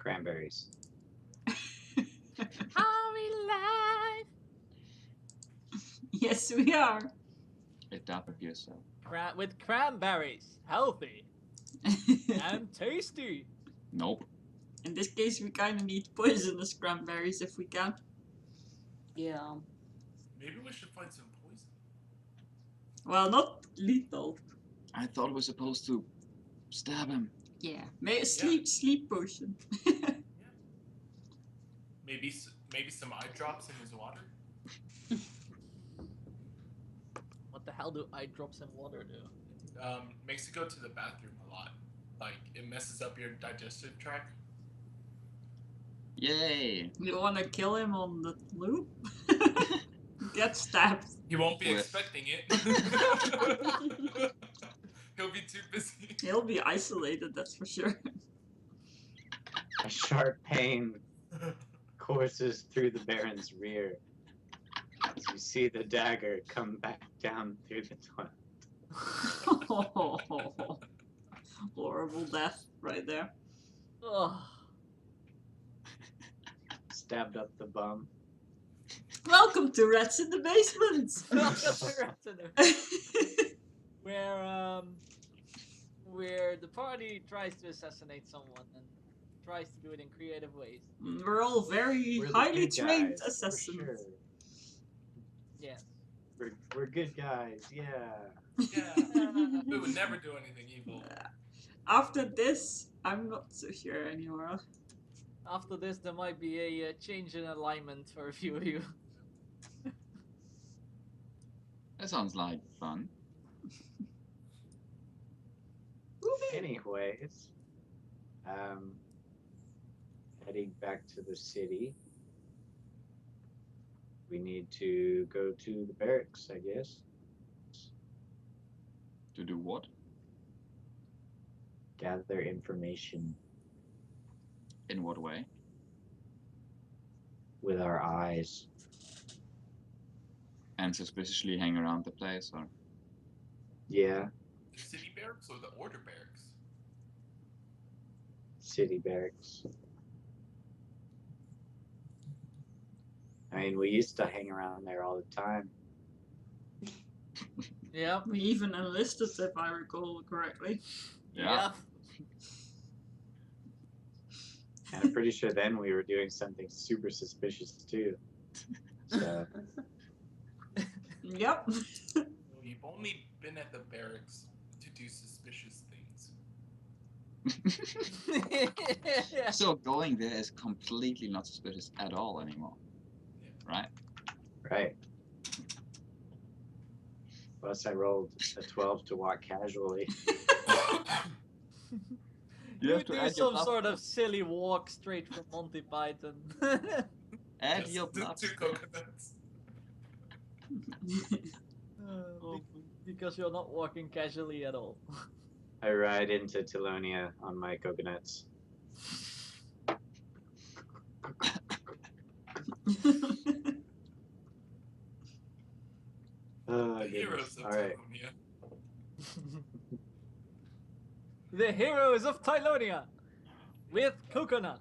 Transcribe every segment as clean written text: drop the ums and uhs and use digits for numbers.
cranberries. Are we live? Yes, we are. It does appear so. With cranberries. Healthy. And tasty. Nope. In this case, we kind of need poisonous cranberries if we can. Yeah. Maybe we should find some poison. Well, not lethal. I thought we were supposed to stab him. Yeah, sleep potion. Maybe some eye drops in his water. What the hell do eye drops in water do? Makes you go to the bathroom a lot. Like, it messes up your digestive tract. Yay! You want to kill him on the loop? Get stabbed. He won't be Yeah. expecting it. He'll be too busy. He'll be isolated, that's for sure. A sharp pain courses through the Baron's rear as you see the dagger come back down through the toilet. Horrible death right there. Ugh. Stabbed up the bum. Welcome to Rats in the Basement! Where the party tries to assassinate someone and tries to do it in creative ways. We're all very We're the highly good trained guys, for assassins. sure. Yes. We're good guys, yeah. Yeah. We would never do anything evil. After this, I'm not so sure anymore. After this, there might be a change in alignment for a few of you. That sounds like fun. Anyways, heading back to the city. We need to go to the barracks, I guess. To do what? Gather information In what way? with our eyes. And suspiciously hang around the place, or? Yeah, The city barracks or the order barracks? city barracks. I mean, we used to hang around there all the time. Yep. We even enlisted, if I recall correctly. Yeah. And I'm pretty sure then we were doing something super suspicious too. So, Yep. We've only been at the barracks to do suspicious things. So going there is completely not suspicious at all anymore. Yeah. Right? right. Plus, I rolled a 12 to walk casually. You You have to do add your some bluff. sort of silly walk straight from Monty Python. Add Just your the bluff. 2 coconuts. Because you're not walking casually at all. I ride into Telonia on my coconuts. Oh, The heroes goodness. of All right. Telonia. The heroes of Tylonia with coconut.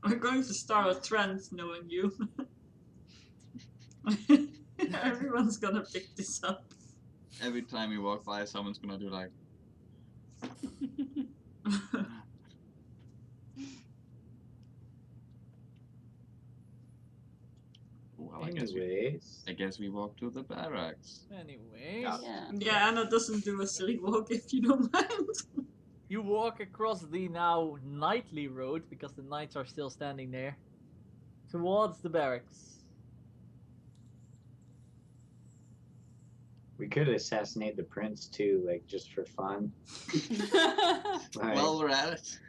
We're going to start a trend, knowing you. Everyone's gonna pick this up. Every time you walk by, someone's gonna do like. Well, Anyways, I guess we walk to the barracks. Anyways, Yeah. Yeah, Anna doesn't do a silly walk if you don't mind. you walk across the now nightly road because the knights are still standing there towards the barracks. we could assassinate the prince too, like just for fun. Like, Well, we're at it.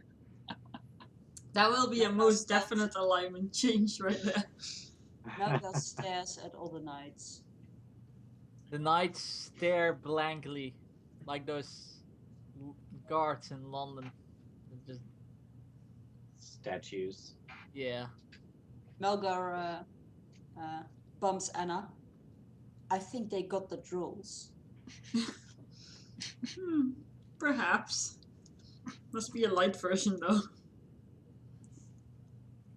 That will be a most definite alignment change right there. Melga stares at all the knights. The knights stare blankly, like those guards in London. They're just statues. yeah. Melgar bumps Anna. I think they got the drools. Perhaps. Must be a light version though.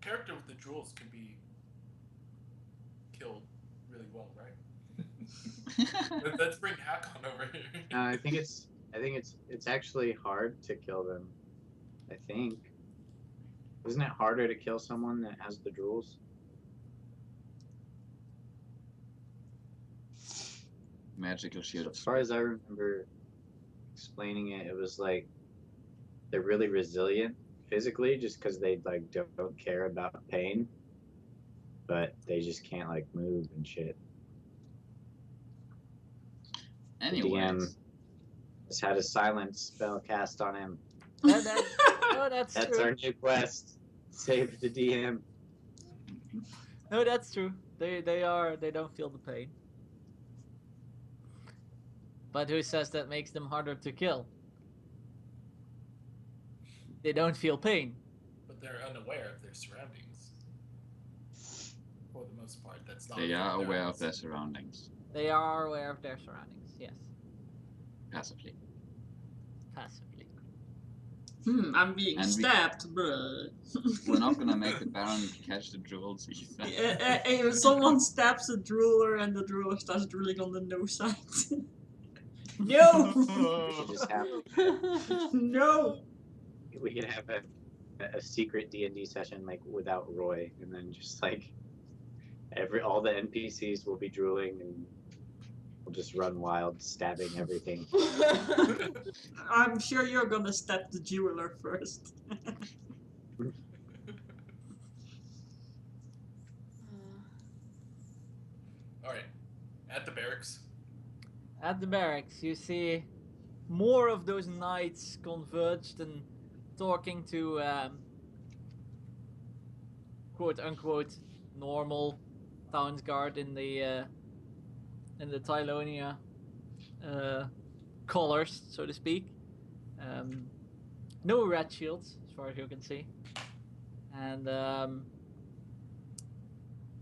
character with the jewels can be killed really well, right? Let's bring Hakon over here. I think it's actually hard to kill them. I think. Isn't it harder to kill someone that has the jewels? Magical shield of As far as I remember explaining it, it was like they're really resilient physically just because they like don't care about pain, but they just can't like move and shit. The DM Anyways, has had a silence spell cast on him. No, that's That's true. our new quest. Save the DM. No, that's true. They don't feel the pain. But who says that makes them harder to kill? They don't feel pain. But they're unaware of their surroundings. For the most part, that's not. they are aware of eyes. their surroundings. They are aware of their surroundings. Yes, Passively. passively. I'm being And we- stabbed, bruh. We're not gonna make the Baron catch the jewels either. If someone stabs a driller and the driller starts drilling on the no side. No! We should just have No! we could have a secret D&D session like without Roy, and then just like all the NPCs will be drooling and we'll just run wild, stabbing everything. I'm sure you're gonna stab the jeweler first. Alright. At the barracks. At the barracks, you see more of those knights converged and talking to quote unquote normal town's guard in the Tylonia colors, so to speak. No red shields, as far as you can see, and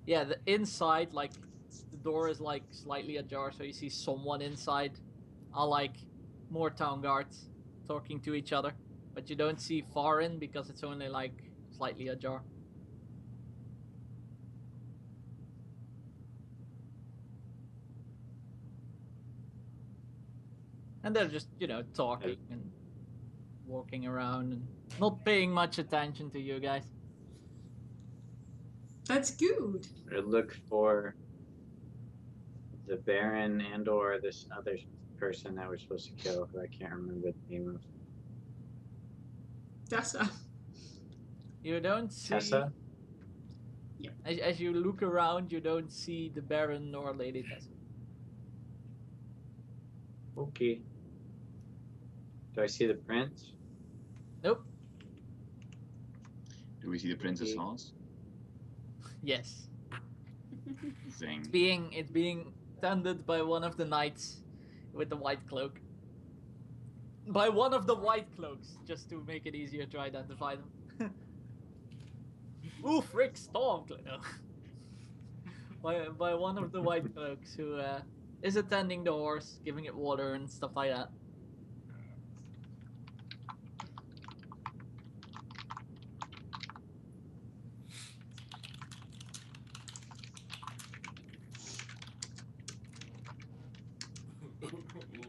yeah, the inside, like, the door is like slightly ajar, so you see someone inside. Are like more town guards talking to each other, but you don't see far in because it's only like slightly ajar. And they're just, talking and walking around and not paying much attention to you guys. That's good. Or look for the Baron and or this other person that we're supposed to kill, who I can't remember the name of. Tessa. You don't see. Tessa? As you look around, you don't see the Baron nor Lady Tessa. Okay. Do I see the prince? Nope. Do we see the Princess Okay. Horse? Yes. Zing. It's being tended by one of the knights with the white cloak. By one of the white cloaks, just to make it easier to identify them. Ooh, frick, Stormcloak. No. by one of the white cloaks who is attending the horse, giving it water and stuff like that. Ooh,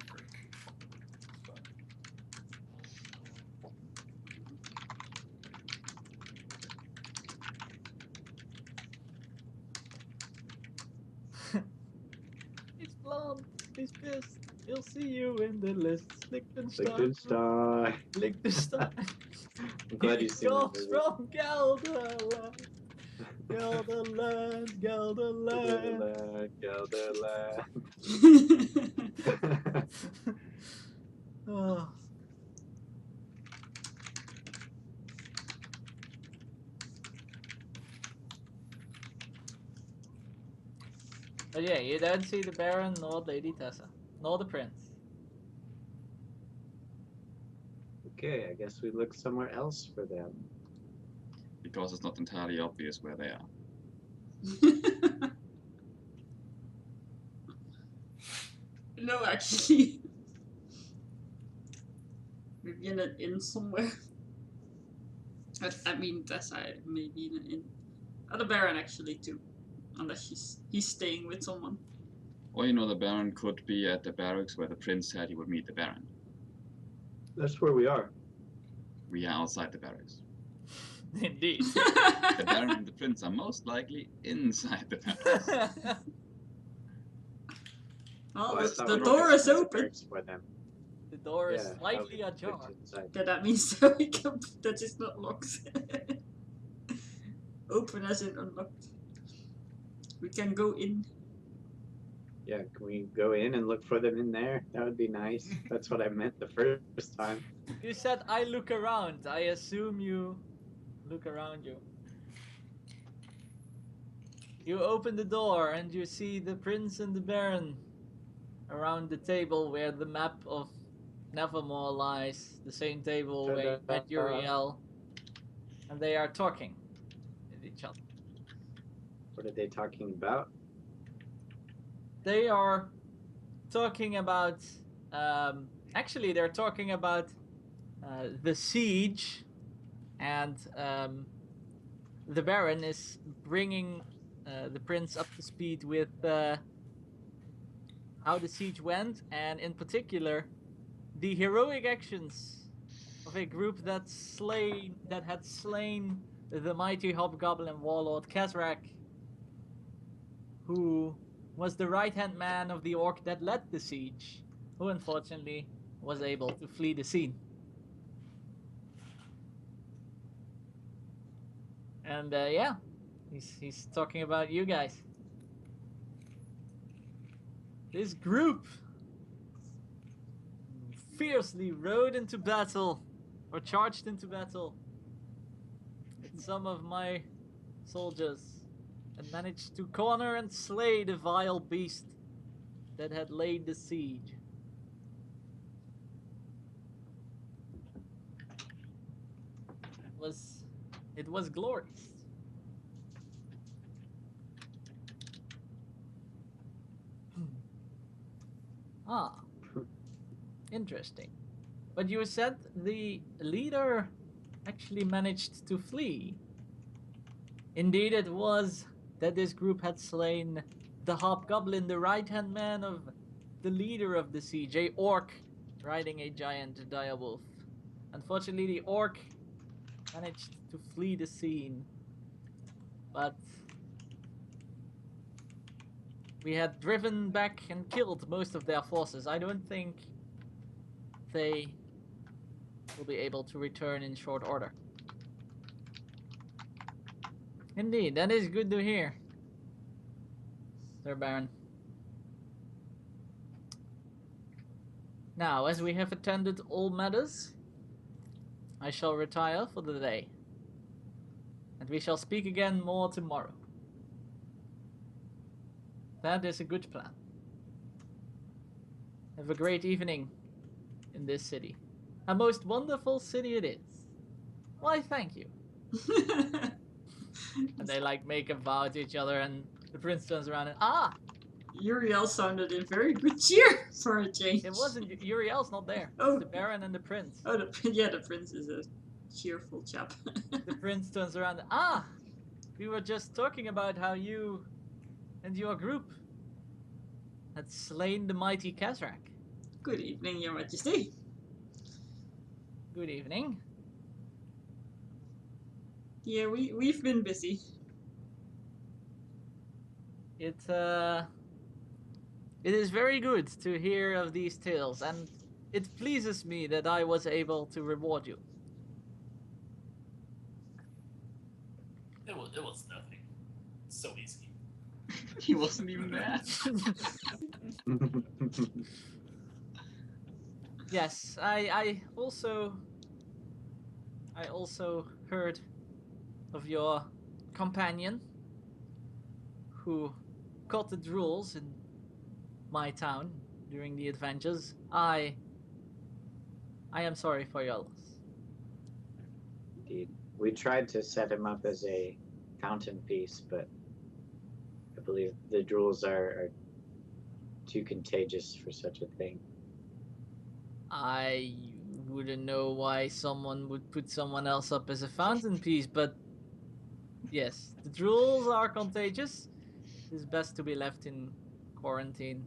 frick. Fuck. He's blonde, he's pissed, he'll see you in the list. Liechtenstein. Liechtenstein. Liechtenstein. I'm glad He you've seen that comes movie. from Gelderland. Gelderland, Gelderland. Gelderland, Gelderland. Oh. But yeah, you don't see the Baron nor Lady Tessa, nor the Prince. Okay, I guess we look somewhere else for them. Because it's not entirely obvious where they are. No, actually. Maybe in an inn somewhere. I mean, that's maybe in the Baron actually too, unless he's staying with someone. Or you know, the Baron could be at the barracks where the prince said he would meet the Baron. That's where we are. We are outside the barracks. Indeed. The Baron and the prince are most likely inside the barracks. Well, I the thought the we door were is gonna open. barracks for them. The door is Yeah, slightly that ajar. was inside. Yeah, that means that we can. That is not locked. Open as in unlocked. We can go in. Yeah, can we go in and look for them in there? That would be nice. That's what I meant the first time. You said I look around. I assume you look around you. You open the door and you see the prince and the baron around the table where the map of Nevermore lies. The same table where you met Uriel. And they are talking with each other. What are they talking about? They are talking about. Actually, they're talking about the siege, and the Baron is bringing the prince up to speed with how the siege went, and in particular, the heroic actions of a group that had slain the mighty hobgoblin warlord Kazrak, who was the right-hand man of the orc that led the siege, who unfortunately was able to flee the scene. And yeah, he's talking about you guys. This group fiercely rode into battle, or charged into battle, with some of my soldiers, and managed to corner and slay the vile beast that had laid the siege. It was glorious. Ah, interesting. But you said the leader actually managed to flee. Indeed, it was that this group had slain the hobgoblin, the right-hand man of the leader of the siege, a orc riding a giant direwolf. Unfortunately, the orc managed to flee the scene, but we had driven back and killed most of their forces. I don't think they will be able to return in short order. Indeed, that is good to hear, Sir Baron. Now, as we have attended all matters, I shall retire for the day, and we shall speak again more tomorrow. That is a good plan. Have a great evening in this city. A most wonderful city it is. Why, thank you. And they like make a vow to each other, and the prince turns around and Uriel sounded in very good cheer for a change. it wasn't Uriel's not there. Oh. It's the Baron and the prince. Oh, the prince is a cheerful chap. The prince turns around and we were just talking about how you and your group had slain the mighty Kazrak. Good evening, Your Majesty. Good evening. Yeah, we've been busy. It is very good to hear of these tales, and it pleases me that I was able to reward you. It was nothing. So easy. He wasn't even there. Yes, I also heard of your companion who caught the drools in my town during the adventures. I am sorry for your loss. Indeed. We tried to set him up as a fountain piece, but I believe the drools are too contagious for such a thing. I wouldn't know why someone would put someone else up as a fountain piece, but yes, the drools are contagious. It's best to be left in quarantine.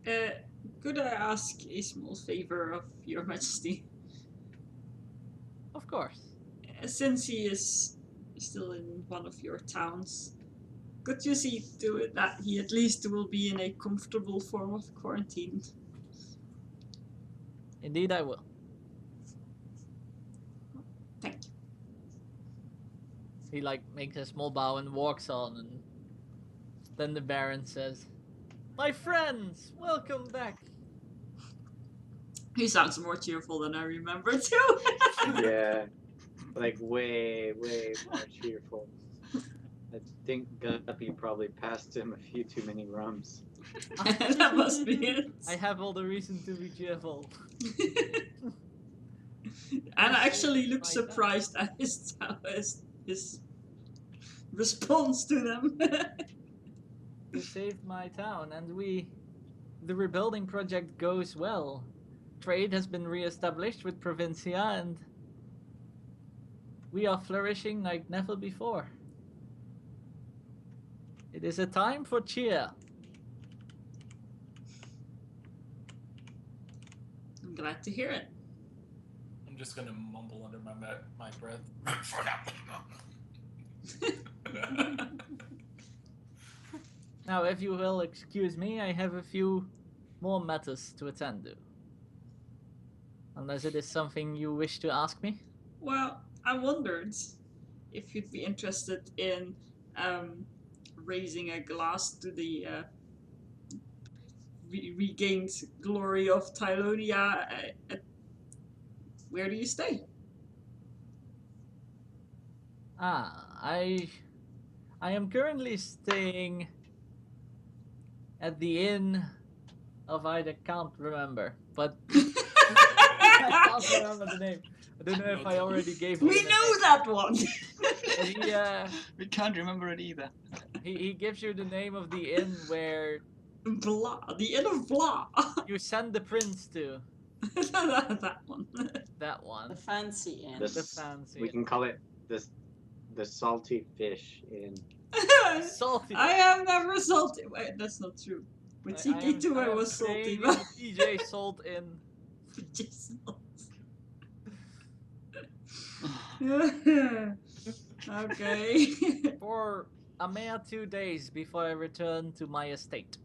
Could I ask a small favor of Your Majesty? Of course. Since he is still in one of your towns, could you see to it that he at least will be in a comfortable form of quarantine? Indeed, I will. Thank you. He like makes a small bow and walks on, and then the Baron says, "My friends, welcome back." He sounds more cheerful than I remember too. Yeah, like way more cheerful. I think Guppy probably passed him a few too many rums. That must be it. I have all the reason to be cheerful. And I actually look My surprised at his response to them. You saved my town, and the rebuilding project goes well. Trade has been re-established with Provincia, and we are flourishing like never before. It is a time for cheer. I'm glad to hear it. I'm just gonna mumble under my breath. For now. Now, if you will excuse me, I have a few more matters to attend to. Unless it is something you wish to ask me? Well, I wondered if you'd be interested in raising a glass to the regained glory of Tylonia. Where do you stay? I am currently staying at the inn of I can't remember, but I can't remember the name. I don't know if I already gave you We the know name. that one. We can't remember it either. He gives you the name of the inn where Blah, the Inn of Blah. you send the prince to. That one. That The one. fancy inn. The This, fancy. we can call it the salty fish in. Salty. I am never salty. Wait, that's not true. With CK2 I was salty. But DJ Salt in. Okay. For a mere 2 days before I return to my estate.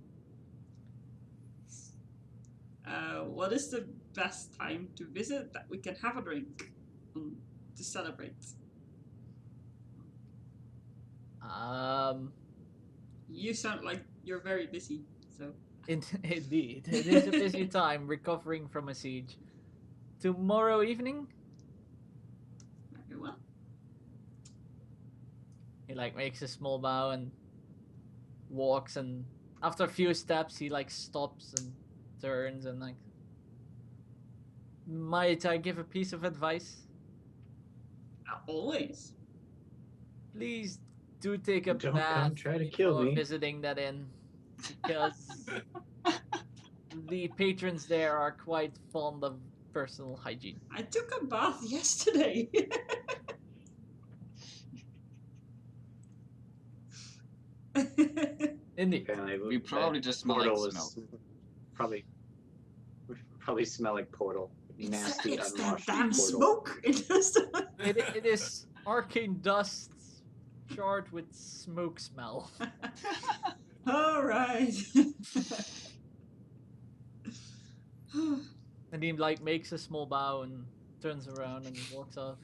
What is the best time to visit that we can have a drink to celebrate? You sound like you're very busy, so. Indeed, it is a busy time recovering from a siege. Tomorrow evening, Very well. he like makes a small bow and walks, and after a few steps, he like stops and turns and like, might I give a piece of advice? Always. Please do take a Don't bath come try to kill before me. visiting that inn, because the patrons there are quite fond of personal hygiene. I took a bath yesterday. Indeed. Apparently, We probably just smell Portal like was smoke. probably smell like Portal. Nasty, it's that unwashed damn Portal. smoke. It just. It is arcane dust charred with smoke smell. All right. And he like makes a small bow and turns around and walks off.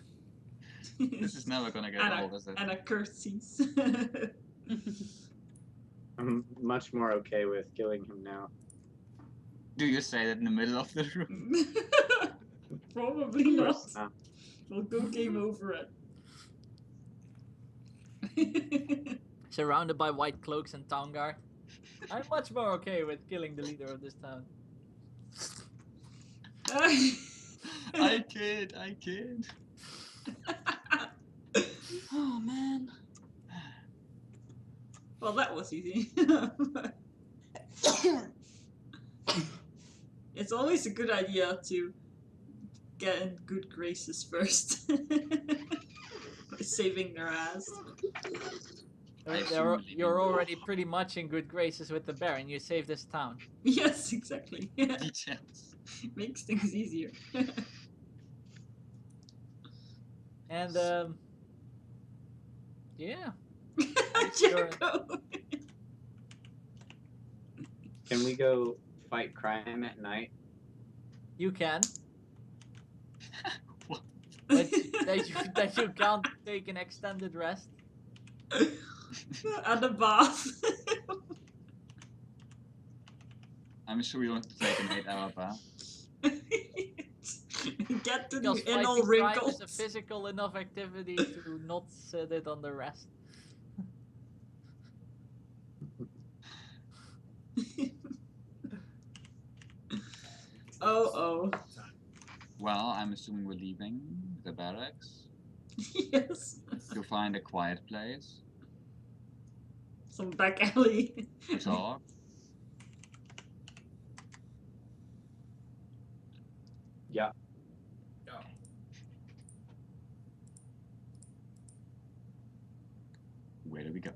This is never gonna get old, is it? And a curtsies. I'm much more okay with killing him now. Do you say that in the middle of the room? Probably Of not. course not. We'll go game over it. Surrounded by white cloaks and town guard. I'm much more okay with killing the leader of this town. I kid. Oh man. Well, that was easy. It's always a good idea to get in good graces first. By saving their ass. I assume we're leaving You're the- already pretty much in good graces with the Baron. You saved this town. Yes, exactly. Details. Makes things easier. And yeah, Jericho! Can we go fight crime at night? you can. What? But that you can't take an extended rest. And a bath. I'm sure we don't have to take an 8-hour bath. Get to Because the anal fighting crime wrinkles. is a physical enough activity to not set it on the rest. Oh. Well, I'm assuming we're leaving the barracks Yes. to find a quiet place Some back alley. to talk. Yeah. Yeah. Where do we go?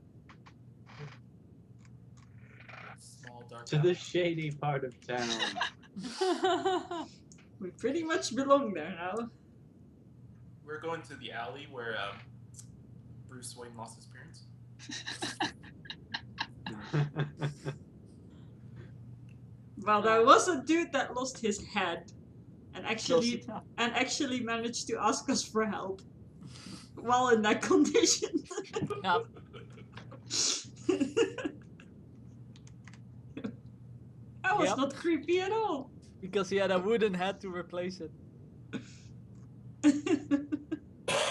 Small dark. To the shady part of town. We pretty much belong there now. We're going to the alley where Bruce Wayne lost his parents. Well, there was a dude that lost his head and actually managed to ask us for help while in that condition. Yep. That was Yep. not creepy at all. Because he had a wooden head to replace it.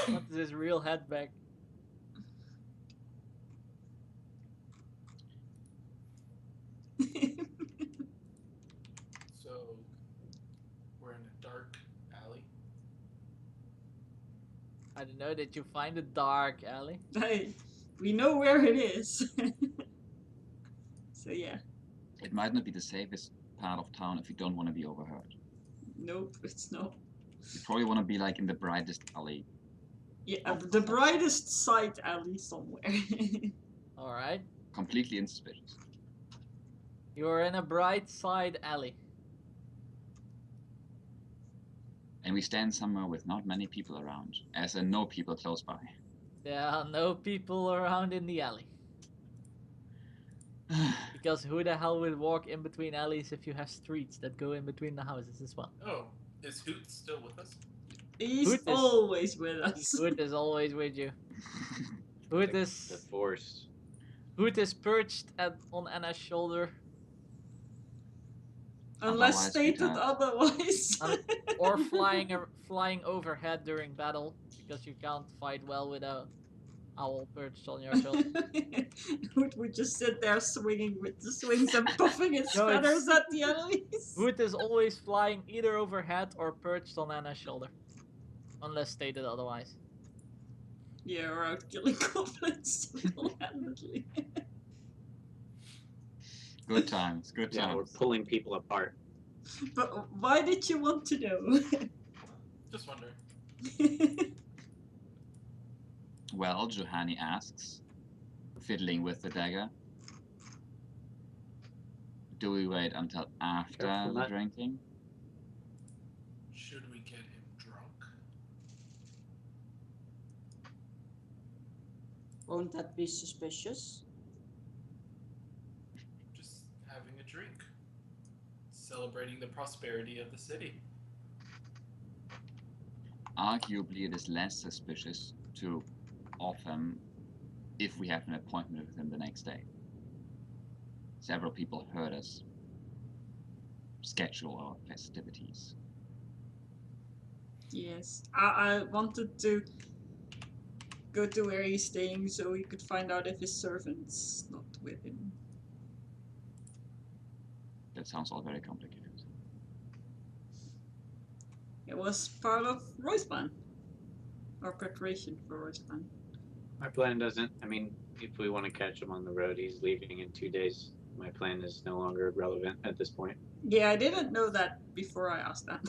Not his real head back. So we're in a dark alley. I don't know, did you find a dark alley? Hey, we know where it is. So yeah, It might not be the safest part of town if you don't want to be overheard. nope, it's not. You probably want to be like in the brightest alley. Yeah, Oh, the brightest side alley somewhere. Alright. Completely insuspicious. You're in a bright side alley. And we stand somewhere with not many people around, as in no people close by. There are no people around in the alley. Because who the hell would walk in between alleys if you have streets that go in between the houses as well? Oh, is Hoot still with us? He's Hoot is- always with us. Hoot is always with you. Hoot The is force. Hoot is perched on Anna's shoulder, Unless Otherwise we stated don't. otherwise. or flying overhead during battle, because you can't fight well with a owl perched on your shoulder. Hoot would just sit there swinging with the swings and puffing its No, it's- feathers at the enemies. Hoot is always flying either overhead or perched on Anna's shoulder, unless stated otherwise. Yeah, or out killing goblins single-handedly. Good times, good Yeah, we're times. pulling people apart. But why did you want to know? Just wondering. Well, Johanny asks, fiddling with the dagger. Do we wait until after Careful, the Matt. drinking? Should we get him drunk? Won't that be suspicious? Just having a drink. Celebrating the prosperity of the city. Arguably, it is less suspicious to off him if we have an appointment with him the next day. Several people heard us schedule our festivities. Yes, I wanted to go to where he's staying so we could find out if his servant's not with him. That sounds all very complicated. It was part of Roy's plan. Or preparation for Roy's plan. My plan doesn't. I mean, if we want to catch him on the road, he's leaving in 2 days. My plan is no longer relevant at this point. Yeah, I didn't know that before I asked that.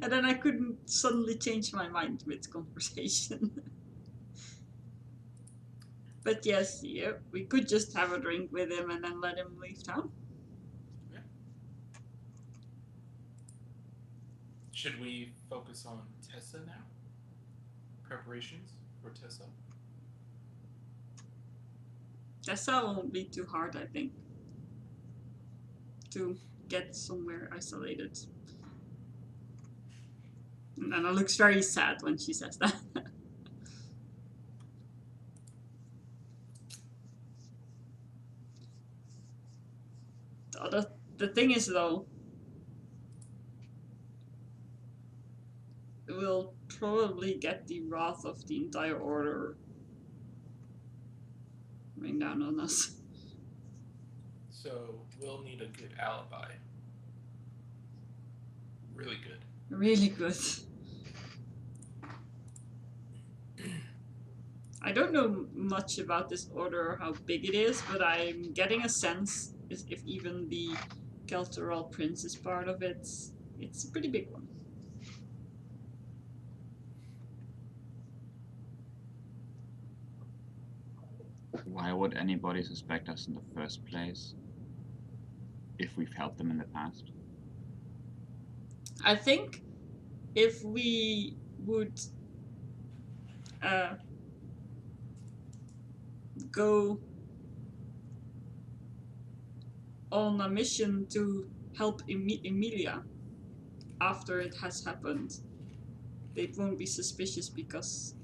And then I couldn't suddenly change my mind mid conversation. But yes, yeah, we could just have a drink with him and then let him leave town. Should we focus on Tessa now? Preparations for Tessa? Tessa won't be too hard, I think, to get somewhere isolated. And Anna looks very sad when she says that. The thing is, though, we'll probably get the wrath of the entire order rain down on us. So we'll need a good alibi. Really good. Really good. I don't know much about this order or how big it is, but I'm getting a sense if even the Kelteral Prince is part of it, it's a pretty big one. Why would anybody suspect us in the first place if we've helped them in the past? I think if we would go on a mission to help Emilia after it has happened, they won't be suspicious because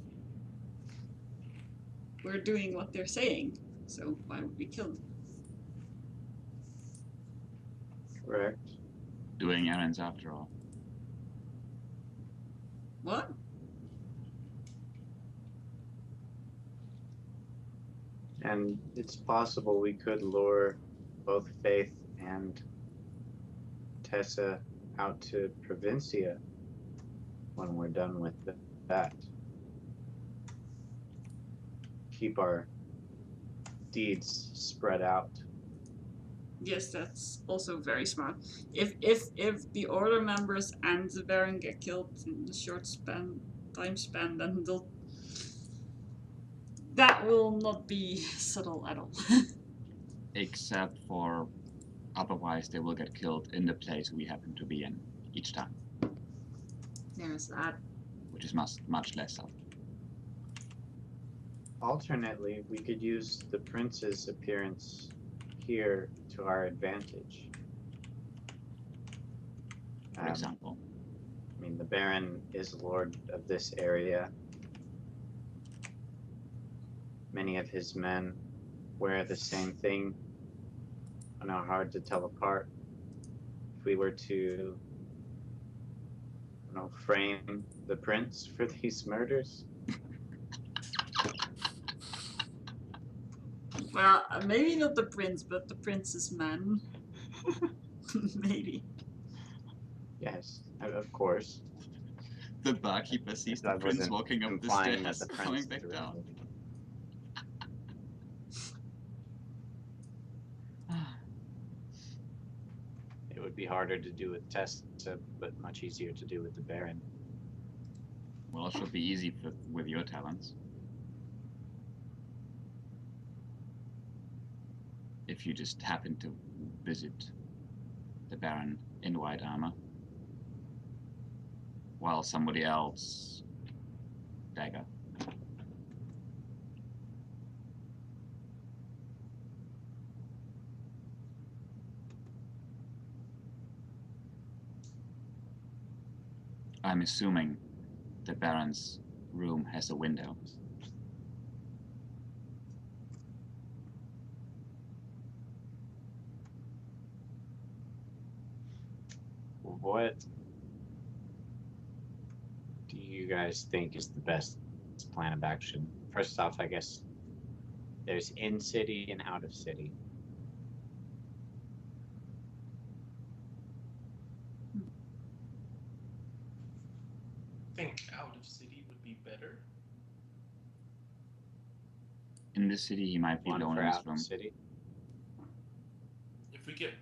we're doing what they're saying. So why would we kill them? Correct. Doing errands after all. What? And it's possible we could lure both Faith and Tessa out to Provincia when we're done with that. Keep our deeds spread out. Yes, that's also very smart. If the order members and the Baron get killed in the short time span, then that will not be subtle at all. Except for otherwise they will get killed in the place we happen to be in each time, There's that. which is much less subtle. Alternately, we could use the prince's appearance here to our advantage. For example. I mean, the Baron is lord of this area. Many of his men wear the same thing and are hard to tell apart. If we were to, frame the prince for these murders, Well, maybe not the prince, but the prince's men. Maybe. yes, of course. The barkeeper sees the That prince wasn't walking up the implying that stairs, the coming prince back directly. down. It would be harder to do with Tessa, but much easier to do with the Baron. Well, it should be easy with your talents. If you just happen to visit the Baron in white armor, while somebody else dagger. I'm assuming the Baron's room has a window. What do you guys think is the best plan of action? First off, I guess there's in city and out of city. I think out of city would be better. In the city, he might be One alone for in his out room. of city. If we get